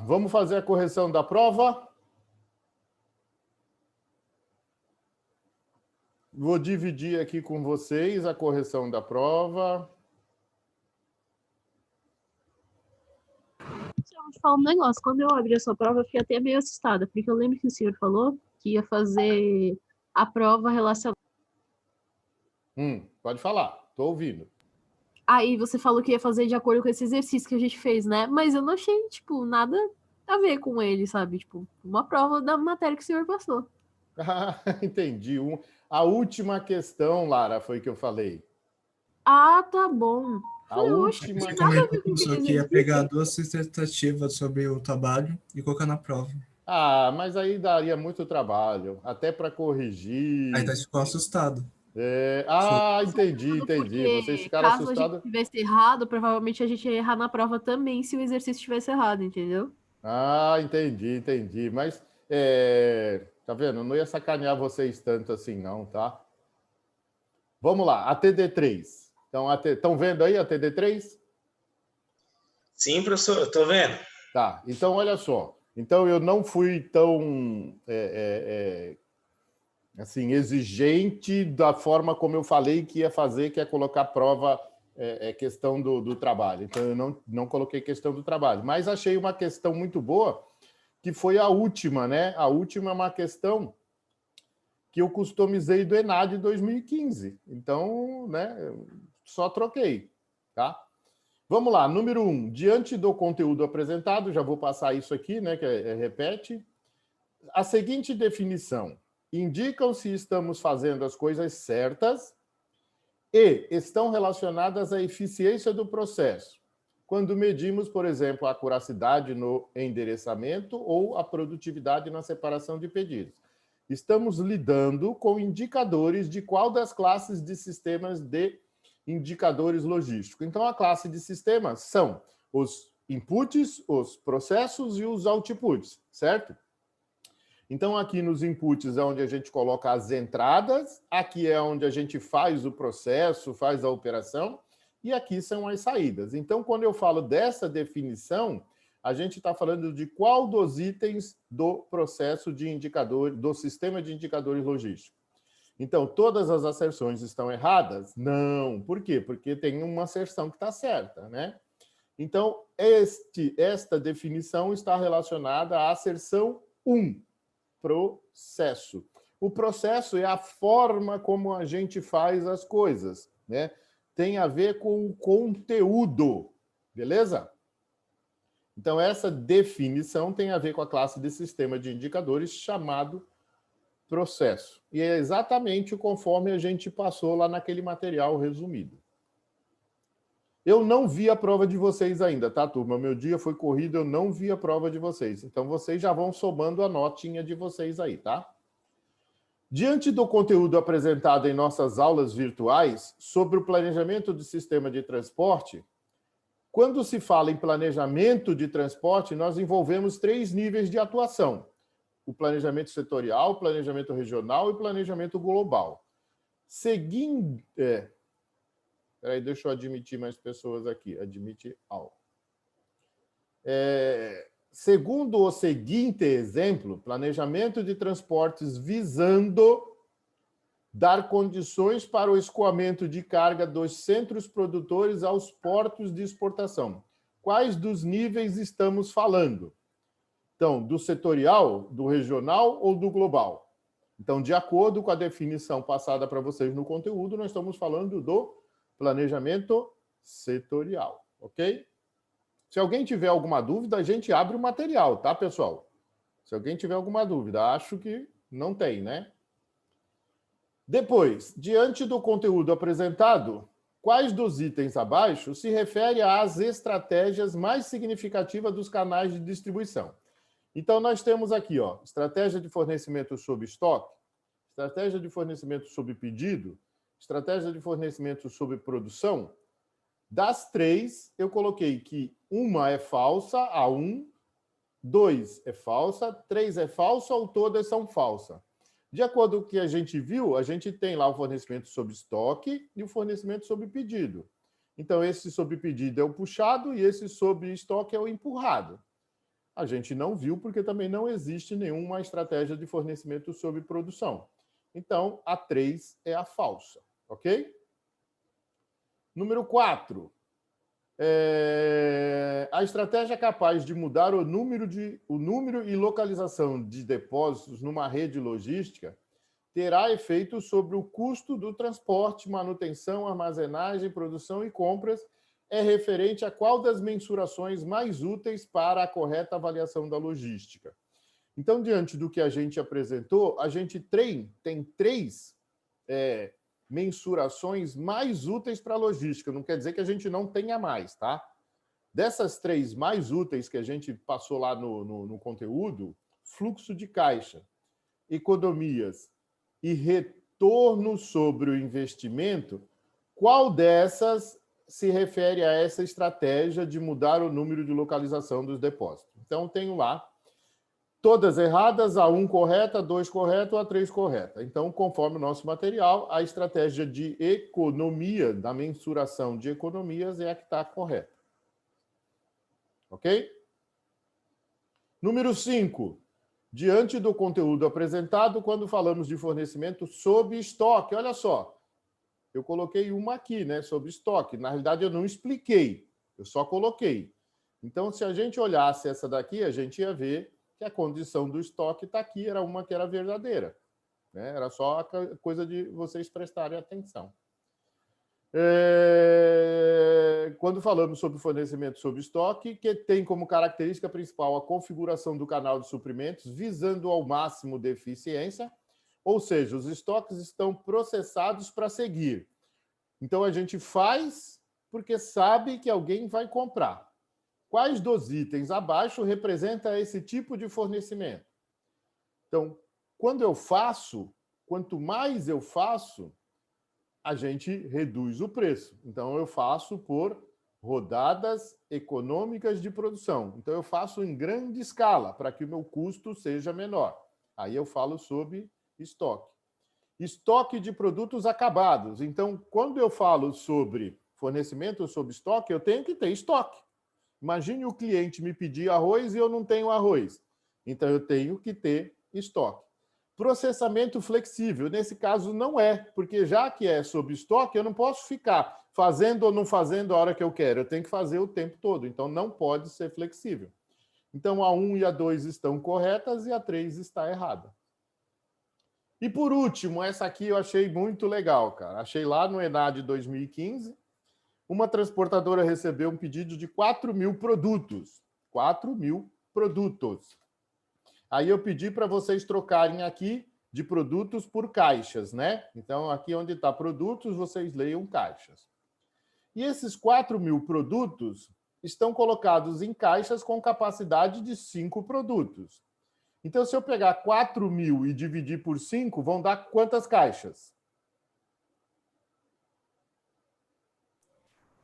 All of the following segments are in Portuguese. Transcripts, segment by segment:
Vamos fazer a correção da prova? Vou dividir aqui com vocês a correção da prova. Eu vou te falar um negócio. Quando eu abri a sua prova, eu fiquei até meio assustada, porque eu lembro que o senhor falou que ia fazer a prova relacionada. Pode falar, estou ouvindo. Aí você falou que ia fazer de acordo com esse exercício que a gente fez, né? Mas eu não achei, tipo, nada a ver com ele, sabe? Tipo, uma prova da matéria que o senhor passou. Entendi. A última questão, Lara, foi que eu falei. Ah, tá bom. A Falei, oxe, última. não Você tem nada a ver comentou com com o senhor aquele que ia exercício. pegar 2 tentativas sobre o trabalho e colocar na prova. Mas aí daria muito trabalho, até para corrigir. Aí daí ficou assustado. Entendi. Vocês Porque ficaram caso a gente assustados? tivesse errado, provavelmente a gente ia errar na prova também se o exercício tivesse errado, entendeu? Entendi. Mas, tá vendo? Não ia sacanear vocês tanto assim, não, tá? Vamos lá, a TD3. Então, estão vendo aí a TD3? Sim, professor, eu tô vendo. Tá, então olha só. Então eu não fui tão assim, exigente da forma como eu falei que ia fazer, que é colocar prova, questão do trabalho. Então eu não coloquei questão do trabalho. Mas achei uma questão muito boa, que foi a última, né? A última é uma questão que eu customizei do ENAD 2015. Então, né, só troquei, tá? Vamos lá, número 1. Diante do conteúdo apresentado, já vou passar isso aqui, né, que repete. A seguinte definição: indicam se estamos fazendo as coisas certas e estão relacionadas à eficiência do processo, quando medimos, por exemplo, a acuracidade no endereçamento ou a produtividade na separação de pedidos. Estamos lidando com indicadores de qual das classes de sistemas de indicadores logísticos. Então, a classe de sistemas são os inputs, os processos e os outputs, certo? Então, aqui nos inputs é onde a gente coloca as entradas, aqui é onde a gente faz o processo, faz a operação, e aqui são as saídas. Então, quando eu falo dessa definição, a gente está falando de qual dos itens do processo de indicador, do sistema de indicadores logísticos. Então, todas as asserções estão erradas? Não. Por quê? Porque tem uma asserção que está certa, né? Então, esta definição está relacionada à asserção 1, processo. O processo é a forma como a gente faz as coisas, né? Tem a ver com o conteúdo, beleza? Então, essa definição tem a ver com a classe de sistema de indicadores chamado processo. E é exatamente conforme a gente passou lá naquele material resumido. Eu não vi a prova de vocês ainda, tá, turma? Meu dia foi corrido, eu não vi a prova de vocês. Então, vocês já vão somando a notinha de vocês aí, tá? Diante do conteúdo apresentado em nossas aulas virtuais sobre o planejamento do sistema de transporte, quando se fala em planejamento de transporte, nós envolvemos 3 níveis de atuação: o planejamento setorial, o planejamento regional e o planejamento global. Seguindo... Peraí, deixa eu admitir mais pessoas aqui. Admite all. Segundo o seguinte exemplo, planejamento de transportes visando dar condições para o escoamento de carga dos centros produtores aos portos de exportação. Quais dos níveis estamos falando? Então, do setorial, do regional ou do global? Então, de acordo com a definição passada para vocês no conteúdo, nós estamos falando do planejamento setorial, ok? Se alguém tiver alguma dúvida, a gente abre o material, tá, pessoal? Se alguém tiver alguma dúvida, acho que não tem, né? Depois, diante do conteúdo apresentado, quais dos itens abaixo se refere às estratégias mais significativas dos canais de distribuição? Então, nós temos aqui, ó, estratégia de fornecimento sob estoque, estratégia de fornecimento sob pedido, estratégia de fornecimento sob produção. Das 3, eu coloquei que uma é falsa, a 1, 2 é falsa, 3 é falsa ou todas são falsas. De acordo com o que a gente viu, a gente tem lá o fornecimento sob estoque e o fornecimento sob pedido. Então, esse sob pedido é o puxado e esse sob estoque é o empurrado. A gente não viu porque também não existe nenhuma estratégia de fornecimento sob produção. Então, a 3 é a falsa, ok? Número 4. A estratégia é capaz de mudar o número e localização de depósitos numa rede logística terá efeito sobre o custo do transporte, manutenção, armazenagem, produção e compras, é referente a qual das mensurações mais úteis para a correta avaliação da logística. Então, diante do que a gente apresentou, a gente tem 3 mensurações mais úteis para a logística. Não quer dizer que a gente não tenha mais, tá? Dessas 3 mais úteis que a gente passou lá no conteúdo, fluxo de caixa, economias e retorno sobre o investimento, qual dessas se refere a essa estratégia de mudar o número de localização dos depósitos? Então, tenho lá todas erradas, a 1 correta, a 2 correta, a 3 correta. Então, conforme o nosso material, a estratégia de economia, da mensuração de economias, é a que está correta. Ok? Número 5. Diante do conteúdo apresentado, quando falamos de fornecimento sob estoque, olha só, eu coloquei uma aqui, né, sobre estoque. Na realidade, eu não expliquei, eu só coloquei. Então, se a gente olhasse essa daqui, a gente ia ver que a condição do estoque está aqui, era uma que era verdadeira. Né? Era só a coisa de vocês prestarem atenção. Quando falamos sobre fornecimento sob estoque, que tem como característica principal a configuração do canal de suprimentos, visando ao máximo de eficiência, ou seja, os estoques estão processados para seguir. Então, a gente faz porque sabe que alguém vai comprar. Quais dos itens abaixo representa esse tipo de fornecimento? Então, quando eu faço, quanto mais eu faço, a gente reduz o preço. Então, eu faço por rodadas econômicas de produção. Então, eu faço em grande escala, para que o meu custo seja menor. Aí eu falo sobre estoque. Estoque de produtos acabados. Então, quando eu falo sobre fornecimento sob estoque, eu tenho que ter estoque. Imagine o cliente me pedir arroz e eu não tenho arroz. Então, eu tenho que ter estoque. Processamento flexível, nesse caso não é, porque já que é sob estoque, eu não posso ficar fazendo ou não fazendo a hora que eu quero, eu tenho que fazer o tempo todo, então não pode ser flexível. Então a 1 e a 2 estão corretas e a 3 está errada. E por último, essa aqui eu achei muito legal, cara. Achei lá no ENAD 2015, uma transportadora recebeu um pedido de 4.000 produtos. 4.000 produtos. Aí eu pedi para vocês trocarem aqui de produtos por caixas, né? Então, aqui onde está produtos, vocês leiam caixas. E esses 4.000 produtos estão colocados em caixas com capacidade de 5 produtos. Então, se eu pegar 4.000 e dividir por 5, vão dar quantas caixas?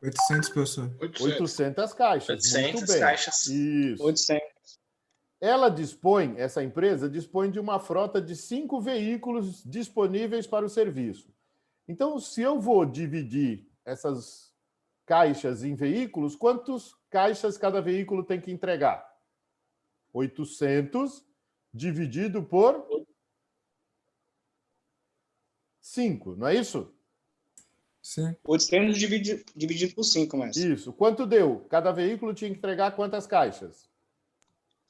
800, professor. 800 caixas. 800 muito bem. caixas. Isso. 800. Essa empresa dispõe de uma frota de 5 veículos disponíveis para o serviço. Então, se eu vou dividir essas caixas em veículos, quantas caixas cada veículo tem que entregar? 800 dividido por 5, não é isso? Sim. 800 dividido por 5, mestre. Isso. Quanto deu? Cada veículo tinha que entregar quantas caixas?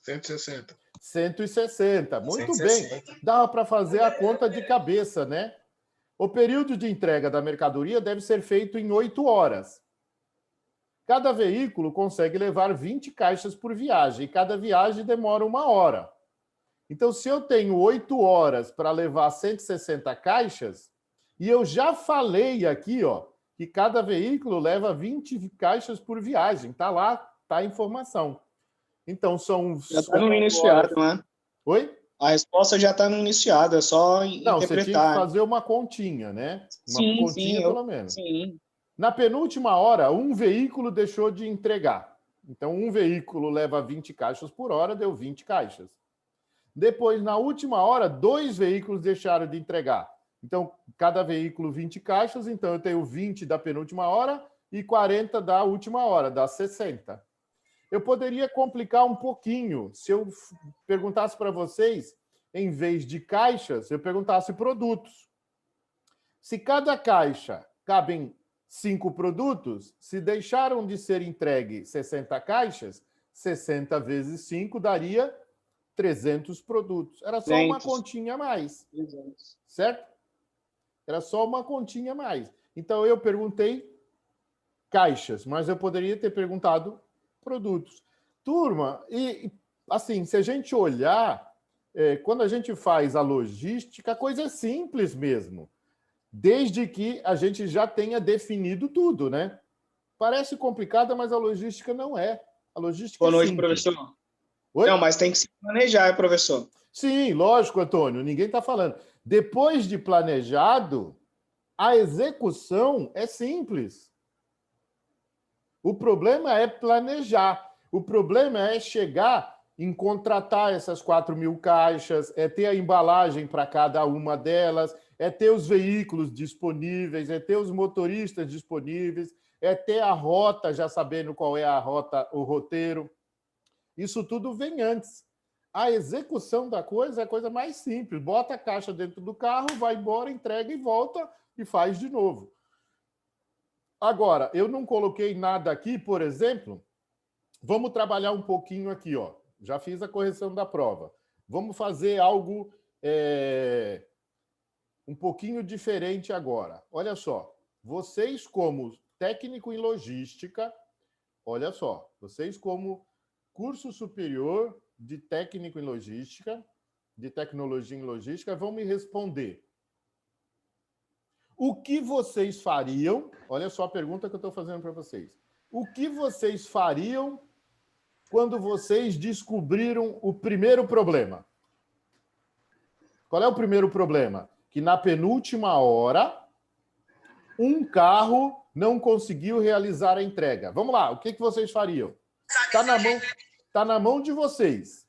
160. 160. Muito 160. bem. Dava para fazer a conta de cabeça, né? O período de entrega da mercadoria deve ser feito em 8 horas. Cada veículo consegue levar 20 caixas por viagem, e cada viagem demora 1 hora. Então, se eu tenho 8 horas para levar 160 caixas, e eu já falei aqui, ó, que cada veículo leva 20 caixas por viagem. Está lá, está a informação. Então, são... Já está no iniciado, né? Oi? A resposta já está no iniciado, é só Não, você tinha que interpretar. fazer uma continha, né? Uma continha, pelo menos. Sim. Na penúltima hora, um veículo deixou de entregar. Então, um veículo leva 20 caixas por hora, deu 20 caixas. Depois, na última hora, 2 veículos deixaram de entregar. Então, cada veículo 20 caixas, então eu tenho 20 da penúltima hora e 40 da última hora, dá 60. Eu poderia complicar um pouquinho se eu perguntasse para vocês, em vez de caixas, eu perguntasse produtos. Se cada caixa cabem 5 produtos, se deixaram de ser entregue 60 caixas, 60 vezes 5 daria 300 produtos. Era só uma 300. continha a mais, 300. certo? Era só uma continha a mais. Então, eu perguntei caixas, mas eu poderia ter perguntado produtos. Turma, e assim, se a gente olhar, quando a gente faz a logística, a coisa é simples mesmo, desde que a gente já tenha definido tudo, né? Parece complicada, mas a logística não é. A logística Boa é noite, simples. professor. Oi? Não, mas tem que se planejar, professor. Sim, lógico, Antônio, ninguém está falando. Depois de planejado, a execução é simples. O problema é planejar. O problema é chegar em contratar essas 4.000 caixas, é ter a embalagem para cada uma delas, é ter os veículos disponíveis, é ter os motoristas disponíveis, é ter a rota, já sabendo qual é a rota, o roteiro. Isso tudo vem antes. A execução da coisa é a coisa mais simples. Bota a caixa dentro do carro, vai embora, entrega e volta e faz de novo. Agora, eu não coloquei nada aqui, por exemplo, vamos trabalhar um pouquinho aqui, ó. Já fiz a correção da prova. Vamos fazer algo um pouquinho diferente agora. Olha só, vocês como técnico em logística, olha só, vocês como curso superior de técnico em logística, de tecnologia em logística, vão me responder. O que vocês fariam? Olha só a pergunta que eu estou fazendo para vocês. O que vocês fariam quando vocês descobriram o primeiro problema? Qual é o primeiro problema? Que na penúltima hora, um carro não conseguiu realizar a entrega. Vamos lá, o que vocês fariam? Tá na mão de vocês.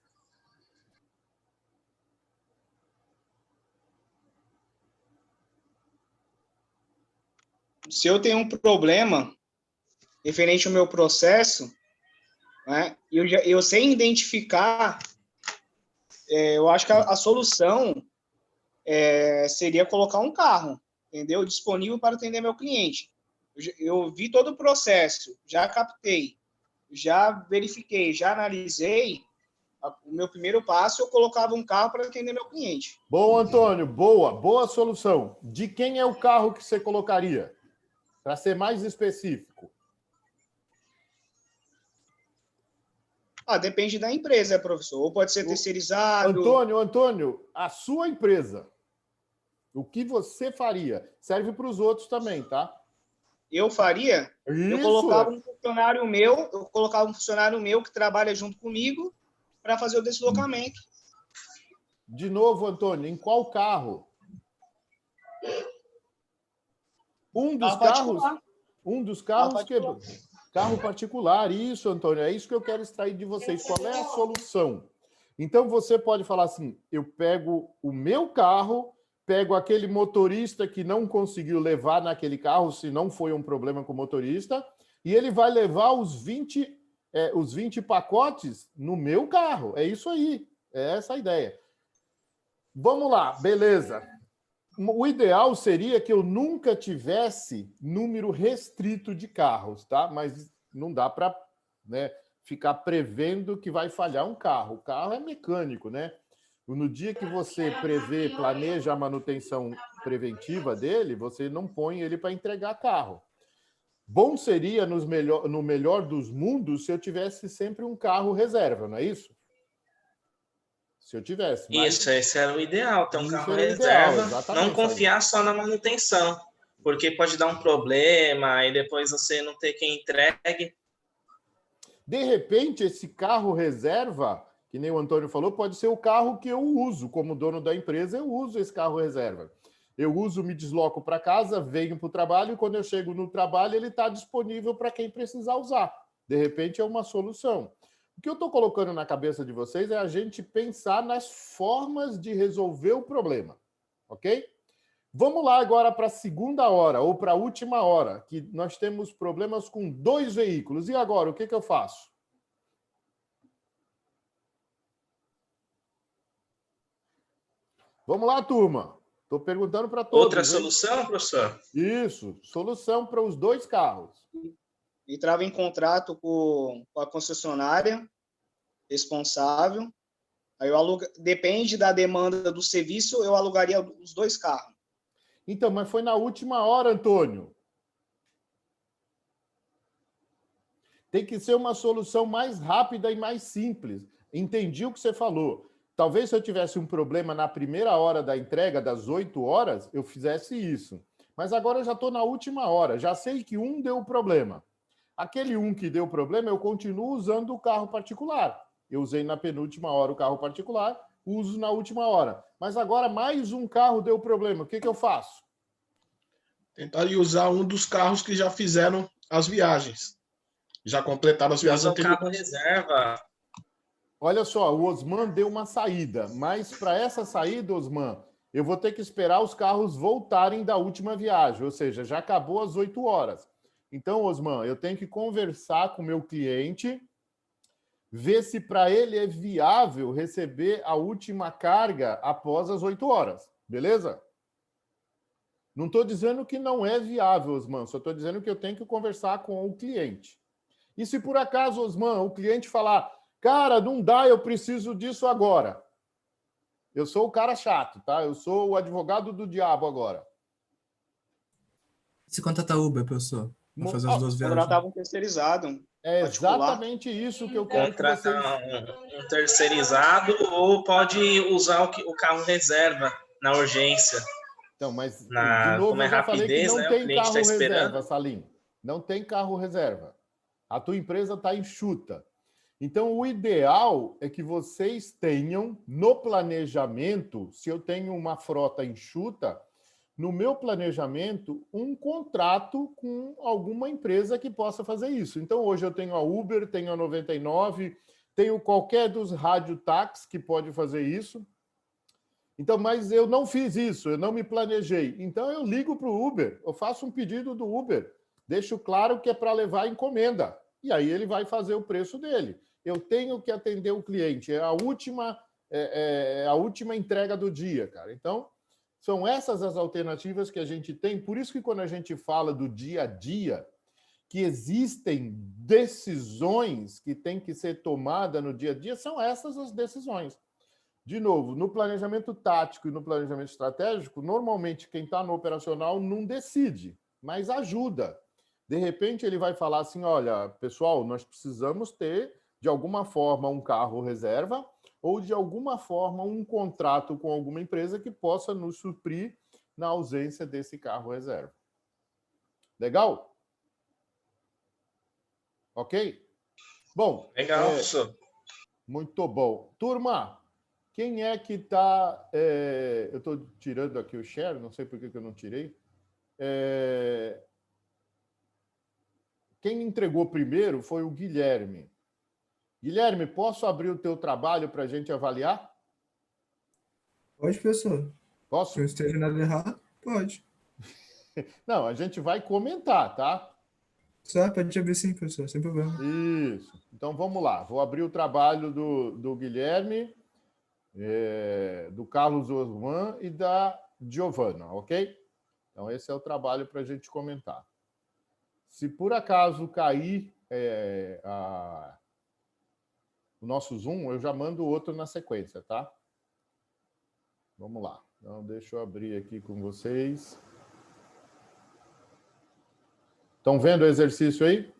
Se eu tenho um problema referente ao meu processo, né, eu sei identificar, eu acho que a solução seria colocar um carro, entendeu? Disponível para atender meu cliente. Eu vi todo o processo, já captei, já verifiquei, já analisei. O meu primeiro passo, eu colocava um carro para atender meu cliente. Bom, Antônio, boa solução. De quem é o carro que você colocaria? Para ser mais específico. Depende da empresa, professor. Ou pode ser terceirizado. Antônio, a sua empresa, o que você faria? Serve para os outros também, tá? Eu faria? Eu colocava um funcionário meu que trabalha junto comigo para fazer o deslocamento. De novo, Antônio, em qual carro? Um dos carros quebrou. Carro particular, isso, Antônio, é isso que eu quero extrair de vocês. Qual é a solução? Então, você pode falar assim, eu pego o meu carro, pego aquele motorista que não conseguiu levar naquele carro, se não foi um problema com o motorista, e ele vai levar os 20 pacotes no meu carro. É isso aí, é essa a ideia. Vamos lá, beleza. O ideal seria que eu nunca tivesse número restrito de carros, tá? Mas não dá para, né, ficar prevendo que vai falhar um carro. O carro é mecânico, né? No dia que você planeja a manutenção preventiva dele, você não põe ele para entregar carro. Bom seria, no melhor dos mundos, se eu tivesse sempre um carro reserva, não é isso? Se eu tivesse. Isso, esse era o ideal, ter um carro reserva, não confiar só na manutenção, porque pode dar um problema e depois você não ter quem entregue. De repente, esse carro reserva, que nem o Antônio falou, pode ser o carro que eu uso. Como dono da empresa, eu uso esse carro reserva. Eu uso, me desloco para casa, venho para o trabalho, e quando eu chego no trabalho, ele está disponível para quem precisar usar. De repente, é uma solução. O que eu estou colocando na cabeça de vocês é a gente pensar nas formas de resolver o problema, ok? Vamos lá agora para a segunda hora, ou para a última hora, que nós temos problemas com 2 veículos. E agora, o que eu faço? Vamos lá, turma. Estou perguntando para todos. Outra solução, professor? Isso, solução para os 2 carros. Entrava em contrato com a concessionária responsável. Aí depende da demanda do serviço, eu alugaria os 2 carros. Então, mas foi na última hora, Antônio. Tem que ser uma solução mais rápida e mais simples. Entendi o que você falou. Talvez se eu tivesse um problema na primeira hora da entrega, das 8 horas, eu fizesse isso. Mas agora eu já estou na última hora. Já sei que um deu problema. Aquele um que deu problema, eu continuo usando o carro particular. Eu usei na penúltima hora o carro particular, uso na última hora. Mas agora mais um carro deu problema. O que eu faço? Tentar usar um dos carros que já fizeram as viagens. Já completaram as viagens anteriores. Carro reserva. Olha só, o Osman deu uma saída, mas para essa saída, Osman, eu vou ter que esperar os carros voltarem da última viagem, ou seja, já acabou às 8 horas. Então, Osman, eu tenho que conversar com o meu cliente, ver se para ele é viável receber a última carga após as 8 horas, beleza? Não estou dizendo que não é viável, Osman, só estou dizendo que eu tenho que conversar com o cliente. E se por acaso, Osman, o cliente falar, cara, não dá, eu preciso disso agora. Eu sou o cara chato, tá? Eu sou o advogado do diabo agora. Se contratar Uber, professor, para fazer as 2 viagens. Contratava um terceirizado. É exatamente isso que eu quero que vocês... um terceirizado ou pode usar o carro reserva na urgência. Então, mas, de novo, eu já falei que não tem carro reserva, Salim. Não tem carro reserva. A tua empresa está enxuta. Então, o ideal é que vocês tenham no planejamento, se eu tenho uma frota enxuta, no meu planejamento, um contrato com alguma empresa que possa fazer isso. Então, hoje eu tenho a Uber, tenho a 99, tenho qualquer dos radiotáxis que pode fazer isso. Então, mas eu não fiz isso, eu não me planejei. Então, eu ligo para o Uber, eu faço um pedido do Uber, deixo claro que é para levar encomenda. E aí ele vai fazer o preço dele. Eu tenho que atender o cliente. É a última entrega do dia, cara. Então, são essas as alternativas que a gente tem. Por isso que quando a gente fala do dia a dia, que existem decisões que têm que ser tomadas no dia a dia, são essas as decisões. De novo, no planejamento tático e no planejamento estratégico, normalmente quem está no operacional não decide, mas ajuda. De repente, ele vai falar assim, olha, pessoal, nós precisamos ter, de alguma forma, um carro reserva ou, de alguma forma, um contrato com alguma empresa que possa nos suprir na ausência desse carro reserva. Legal? Ok? Bom. Legal, professor. Muito bom. Turma, quem é que está... eu estou tirando aqui o share, não sei por que eu não tirei. Quem entregou primeiro foi o Guilherme. Guilherme, posso abrir o teu trabalho para a gente avaliar? Pode, professor. Posso? Se eu esteja nada errado, pode. Não, a gente vai comentar, tá? Só pode abrir sim, professor, sem problema. Isso. Então, vamos lá. Vou abrir o trabalho do Guilherme, do Carlos Osman e da Giovana, ok? Então, esse é o trabalho para a gente comentar. Se por acaso cair o nosso Zoom, eu já mando outro na sequência, tá? Vamos lá. Então, deixa eu abrir aqui com vocês. Estão vendo o exercício aí?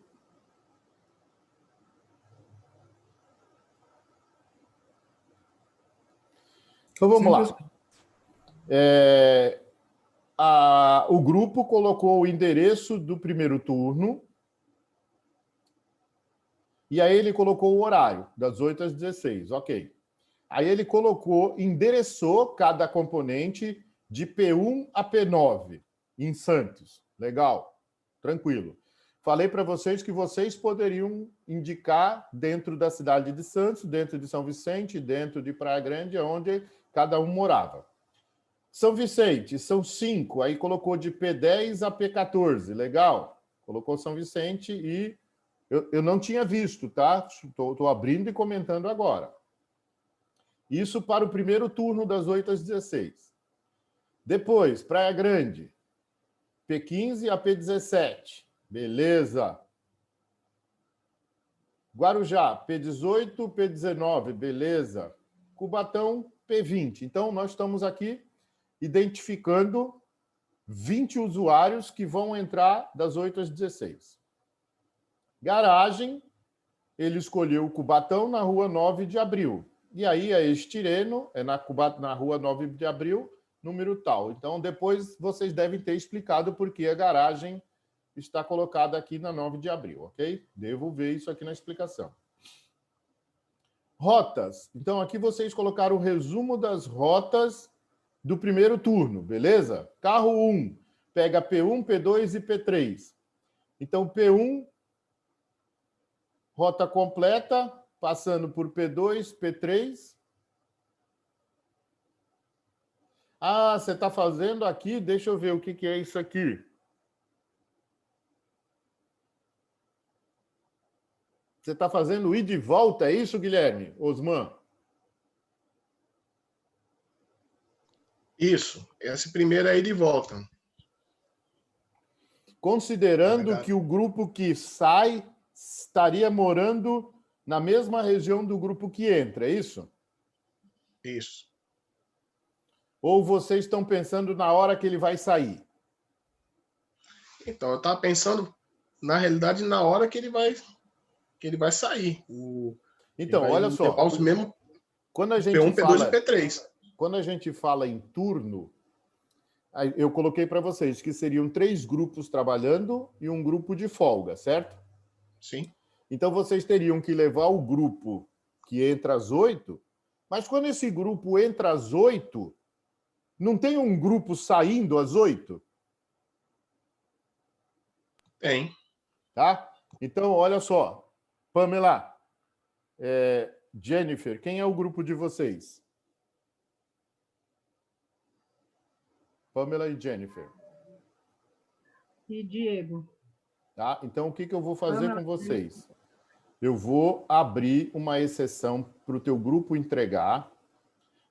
Então, vamos lá. O grupo colocou o endereço do primeiro turno e aí ele colocou o horário, das 8 às 16, ok. Aí ele endereçou cada componente de P1 a P9 em Santos. Legal, tranquilo. Falei para vocês que vocês poderiam indicar dentro da cidade de Santos, dentro de São Vicente, dentro de Praia Grande, onde cada um morava. São Vicente, são 5, aí colocou de P10 a P14, legal. Colocou São Vicente e eu não tinha visto, tá? Estou abrindo e comentando agora. Isso para o primeiro turno, das 8 às 16. Depois, Praia Grande, P15 a P17. Beleza. Guarujá, P18, P19. Beleza. Cubatão, P20. Então, nós estamos aqui identificando 20 usuários que vão entrar das 8 às 16. Garagem, ele escolheu o Cubatão na rua 9 de abril. E aí é Estireno, é na rua 9 de abril, número tal. Então, depois vocês devem ter explicado por que a garagem está colocada aqui na 9 de abril, ok? Devo ver isso aqui na explicação. Rotas. Então, aqui vocês colocaram o resumo das rotas do primeiro turno, beleza? Carro 1 pega P1, P2 e P3. Então, P1, rota completa, passando por P2, P3. Ah, você está fazendo aqui, deixa eu ver o que é isso aqui. Você está fazendo ida e volta, é isso, Guilherme? Osman? Isso. Esse primeiro é ida e volta. Considerando que o grupo que sai estaria morando na mesma região do grupo que entra, é isso? Isso. Ou vocês estão pensando na hora que ele vai sair? Então, eu estava pensando, na realidade, na hora que ele vai sair. Então, olha só. Os mesmos quando a gente P1, fala, P2 e P3. Quando a gente fala em turno, eu coloquei para vocês que seriam 3 grupos trabalhando e um grupo de folga, certo? Sim. Então, vocês teriam que levar o grupo que entra às 8, mas quando esse grupo entra às 8, não tem um grupo saindo às 8? Tem. Tá? Então, olha só. Pamela, Jennifer, quem é o grupo de vocês? Pamela e Jennifer. E Diego. Tá? Então, o que eu vou fazer com vocês? Eu vou abrir uma exceção para o teu grupo entregar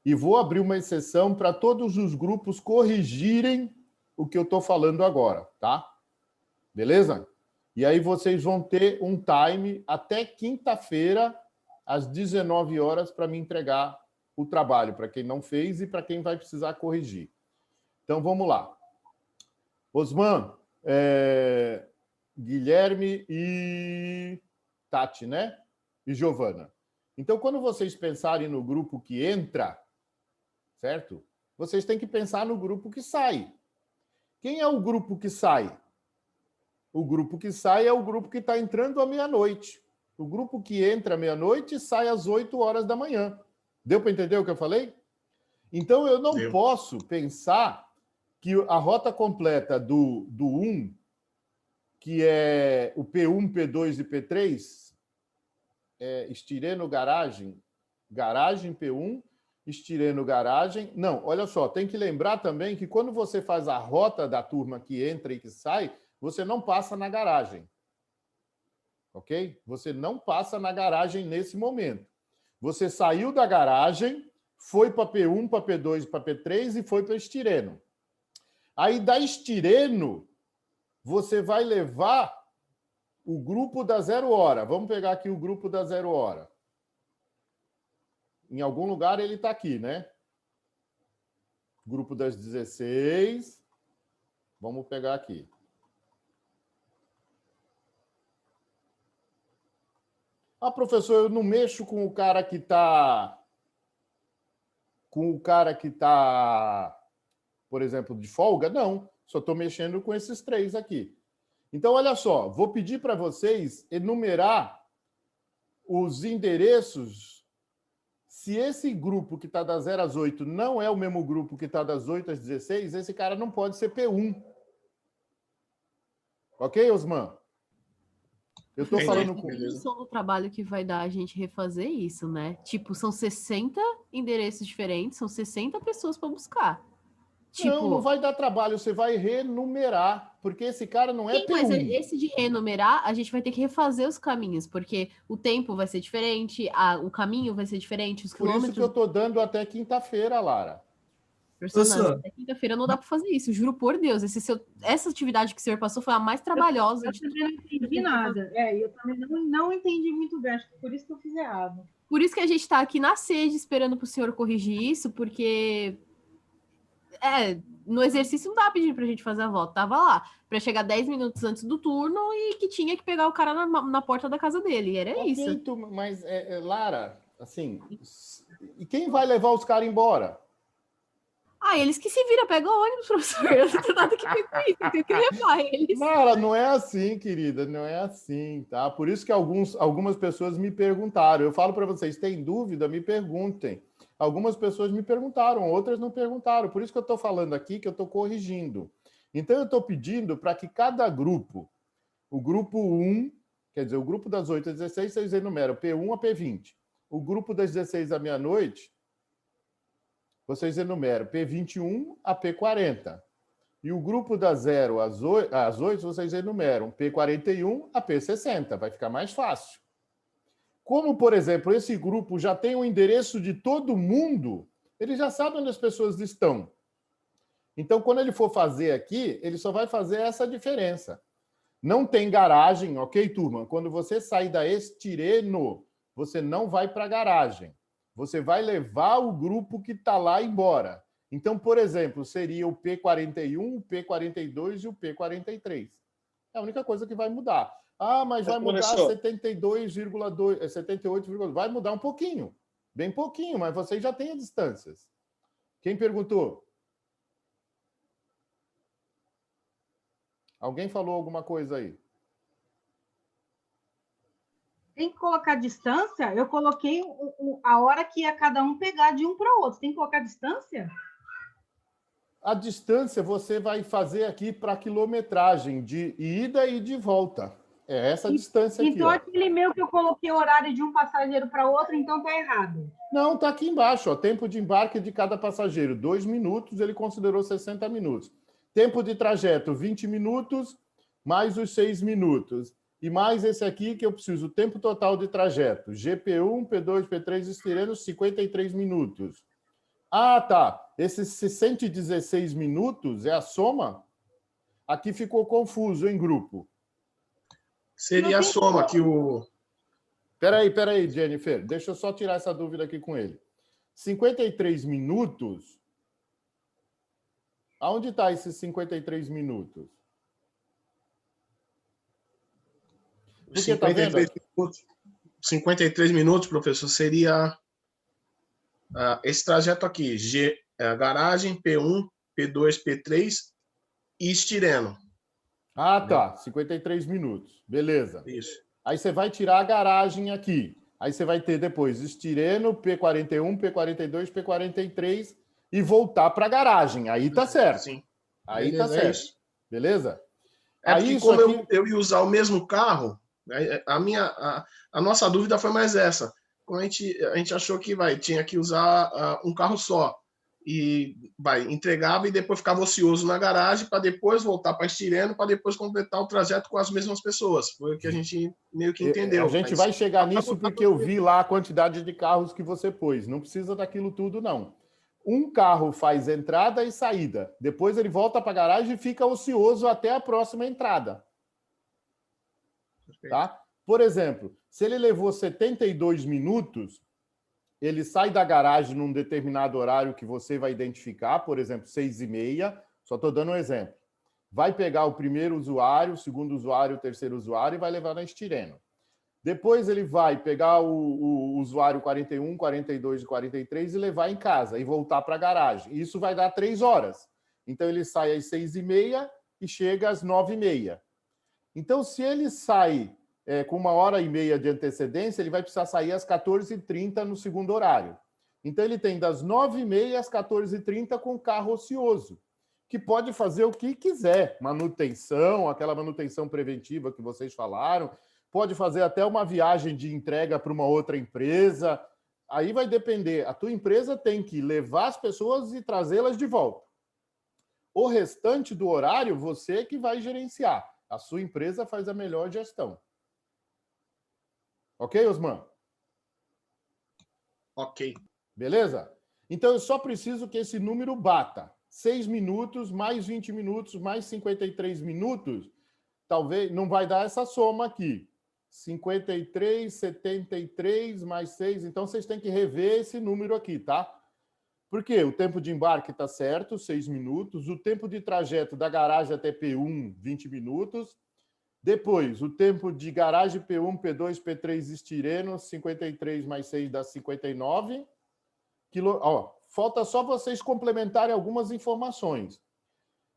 e vou abrir uma exceção para todos os grupos corrigirem o que eu estou falando agora, tá? Beleza? E aí vocês vão ter um time até quinta-feira, às 19 horas, para me entregar o trabalho, para quem não fez e para quem vai precisar corrigir. Então, vamos lá. Osman, Guilherme e Tati, né? E Giovana. Então, quando vocês pensarem no grupo que entra, certo? Vocês têm que pensar no grupo que sai. Quem é o grupo que sai? O grupo que sai é o grupo que está entrando à meia-noite. O grupo que entra à meia-noite sai às 8 horas da manhã. Deu para entender o que eu falei? Então, eu não posso pensar que a rota completa do 1, que é o P1, P2 e P3, Estireno, garagem, P1, Estireno, garagem. Não, olha só, tem que lembrar também que quando você faz a rota da turma que entra e que sai, você não passa na garagem. Ok? Você não passa na garagem nesse momento. Você saiu da garagem, foi para P1, para P2, para P3 e foi para Estireno. Aí, da Estireno, você vai levar o grupo da 0 hora. Vamos pegar aqui o grupo da 0 hora. Em algum lugar ele está aqui, né? Grupo das 16. Vamos pegar aqui. Ah, professor, eu não mexo com o cara que está... por exemplo, de folga? Não, só estou mexendo com esses 3 aqui. Então, olha só, vou pedir para vocês enumerar os endereços. Se esse grupo que está das 0 às 8 não é o mesmo grupo que está das 8 às 16, esse cara não pode ser P1. Ok, Osman? Eu estou falando com... A condição do trabalho que vai dar a gente refazer isso, né? Tipo, são 60 endereços diferentes, são 60 pessoas para buscar. Tipo... Não vai dar trabalho, você vai renumerar. porque esse cara não é Sim, mas P1. esse de renumerar, a gente vai ter que refazer os caminhos, porque o tempo vai ser diferente, o caminho vai ser diferente, os Por quilômetros... isso que eu estou dando até quinta-feira, Lara. Professor, até quinta-feira não dá para fazer isso, juro por Deus. Essa atividade que o senhor passou foi a mais trabalhosa. Eu também não entendi nada. Eu também não entendi muito bem, acho que por isso que eu fiz errado. Por isso que a gente está aqui na sede esperando para o senhor corrigir isso, porque no exercício não dá pedindo para a gente fazer a volta. Tava lá, para chegar 10 minutos antes do turno e que tinha que pegar o cara na porta da casa dele. Era isso. Mas, Lara, assim, e quem vai levar os caras embora? Eles que se viram, pega o ônibus, professor. Eu não tenho nada que ver com isso, eu tenho que levar eles. Lara, não é assim, querida, não é assim, tá? Por isso que algumas pessoas me perguntaram. Eu falo para vocês, tem dúvida? Me perguntem. Algumas pessoas me perguntaram, outras não perguntaram. Por isso que eu estou falando aqui, que eu estou corrigindo. Então, eu estou pedindo para que cada grupo, o grupo 1, quer dizer, o grupo das 8 às 16, vocês enumeram P1 a P20. O grupo das 16 à meia-noite, vocês enumeram P21 a P40. E o grupo das 0 às 8, vocês enumeram P41 a P60. Vai ficar mais fácil. Como, por exemplo, esse grupo já tem o endereço de todo mundo, ele já sabe onde as pessoas estão. Então, quando ele for fazer aqui, ele só vai fazer essa diferença. Não tem garagem, ok, turma? Quando você sair da Estireno, você não vai para a garagem. Você vai levar o grupo que está lá embora. Então, por exemplo, seria o P41, o P42 e o P43. É a única coisa que vai mudar. Mas vai mudar 72,2, 78,2. Vai mudar um pouquinho. Bem pouquinho, mas vocês já têm as distâncias. Quem perguntou? Alguém falou alguma coisa aí? Tem que colocar distância? Eu coloquei a hora que ia cada um pegar de um para o outro. Tem que colocar distância? A distância você vai fazer aqui para quilometragem de ida e de volta. É essa distância aqui. Então, aquele meu que eu coloquei o horário de um passageiro para outro, então tá errado. Não, tá aqui embaixo. Ó, tempo de embarque de cada passageiro, 2 minutos, ele considerou 60 minutos. Tempo de trajeto, 20 minutos, mais os 6 minutos. E mais esse aqui que eu preciso, tempo total de trajeto. GP1, P2, P3, Estireno, 53 minutos. Tá. Esses 116 minutos é a soma? Aqui ficou confuso em grupo. Seria a soma que o... Peraí, Jennifer. Deixa eu só tirar essa dúvida aqui com ele. 53 minutos... Aonde está esses 53 minutos? Porque 53 minutos, professor, seria esse trajeto aqui. Garagem, P1, P2, P3 e Estireno. Tá. 53 minutos. Beleza. Isso. Aí você vai tirar a garagem aqui. Aí você vai ter depois Estireno, P41, P42, P43 e voltar para a garagem. Aí tá certo. Sim. Aí beleza, tá certo. Beleza? Aí como eu ia usar o mesmo carro, a nossa dúvida foi mais essa. Quando a gente achou que tinha que usar um carro só. E entregava e depois ficava ocioso na garagem para depois voltar para Estireno para depois completar o trajeto com as mesmas pessoas. Foi o que a gente meio que entendeu. A gente vai chegar nisso porque eu vi lá a quantidade de carros que você pôs. Não precisa daquilo tudo, não. Um carro faz entrada e saída. Depois ele volta para a garagem e fica ocioso até a próxima entrada. Tá? Por exemplo, se ele levou 72 minutos, ele sai da garagem num determinado horário que você vai identificar, por exemplo, 6h30, só estou dando um exemplo. Vai pegar o primeiro usuário, o segundo usuário, o terceiro usuário e vai levar na Estireno. Depois ele vai pegar o usuário 41, 42 e 43 e levar em casa e voltar para a garagem. Isso vai dar 3 horas. Então ele sai às 6h30 e chega às 9h30. Então, se ele sai com 1h30 de antecedência, ele vai precisar sair às 14h30 no segundo horário. Então, ele tem das 9h30 às 14h30 com carro ocioso, que pode fazer o que quiser. Manutenção, aquela manutenção preventiva que vocês falaram, pode fazer até uma viagem de entrega para uma outra empresa. Aí vai depender. A tua empresa tem que levar as pessoas e trazê-las de volta. O restante do horário, você que vai gerenciar. A sua empresa faz a melhor gestão. Ok, Osman? Ok. Beleza? Então, eu só preciso que esse número bata. 6 minutos, mais 20 minutos, mais 53 minutos, talvez não vai dar essa soma aqui. 53, 73, mais 6. Então, vocês têm que rever esse número aqui, tá? Porque o tempo de embarque está certo, 6 minutos. O tempo de trajeto da garagem até P1, 20 minutos. Depois, o tempo de garagem P1, P2, P3 estireno, 53 mais 6 dá 59. Falta só vocês complementarem algumas informações.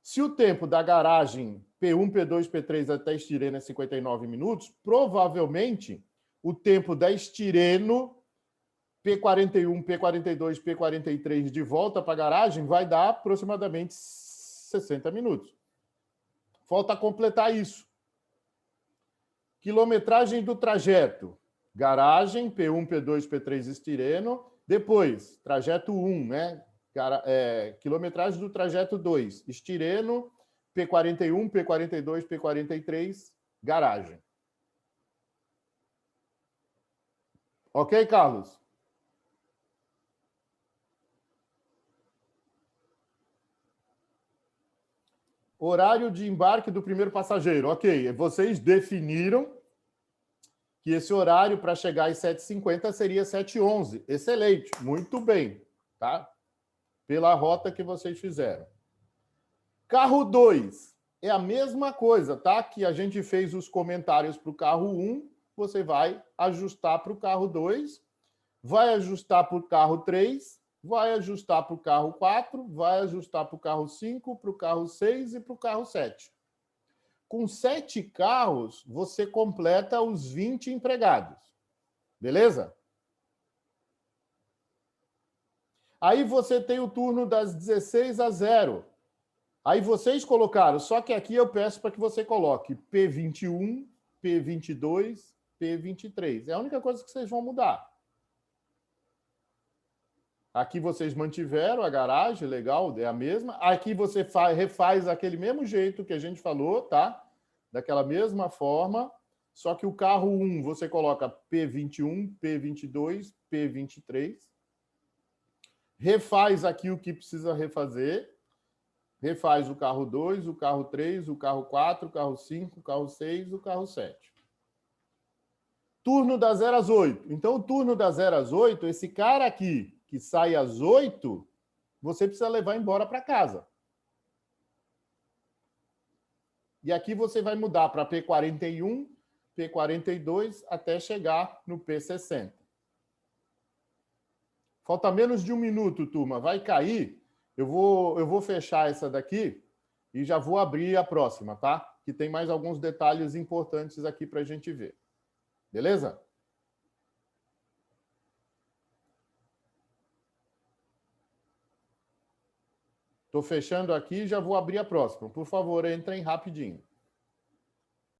Se o tempo da garagem P1, P2, P3 até estireno é 59 minutos, provavelmente o tempo da estireno P41, P42, P43 de volta para a garagem vai dar aproximadamente 60 minutos. Falta completar isso. Quilometragem do trajeto. Garagem, P1, P2, P3 estireno. Depois, trajeto 1, né? Quilometragem do trajeto 2. Estireno, P41, P42, P43, garagem. Ok, Carlos? Horário de embarque do primeiro passageiro. Ok, vocês definiram que esse horário para chegar às 7h50 seria 7h11. Excelente, muito bem, tá? Pela rota que vocês fizeram. Carro 2 é a mesma coisa, tá? Que a gente fez os comentários para o carro 1, você vai ajustar para o carro 2, vai ajustar para o carro 3, vai ajustar para o carro 4, vai ajustar para o carro 5, para o carro 6 e para o carro 7. Com 7 carros, você completa os 20 empregados. Beleza? Aí você tem o turno das 16 às 0. Aí vocês colocaram, só que aqui eu peço para que você coloque P21, P22, P23. É a única coisa que vocês vão mudar. Aqui vocês mantiveram a garagem, legal, é a mesma. Aqui você refaz daquele mesmo jeito que a gente falou, tá? Daquela mesma forma, só que o carro 1 você coloca P21, P22, P23. Refaz aqui o que precisa refazer. Refaz o carro 2, o carro 3, o carro 4, o carro 5, o carro 6, o carro 7. Turno das 0 às 8. Então, o turno das 0 às 8, esse cara aqui, que sai às 8, você precisa levar embora para casa. E aqui você vai mudar para P41, P42, até chegar no P60. Falta menos de 1 minuto, turma. Vai cair. Eu vou fechar essa daqui e já vou abrir a próxima, tá? Que tem mais alguns detalhes importantes aqui para a gente ver. Beleza? Estou fechando aqui e já vou abrir a próxima. Por favor, entrem rapidinho.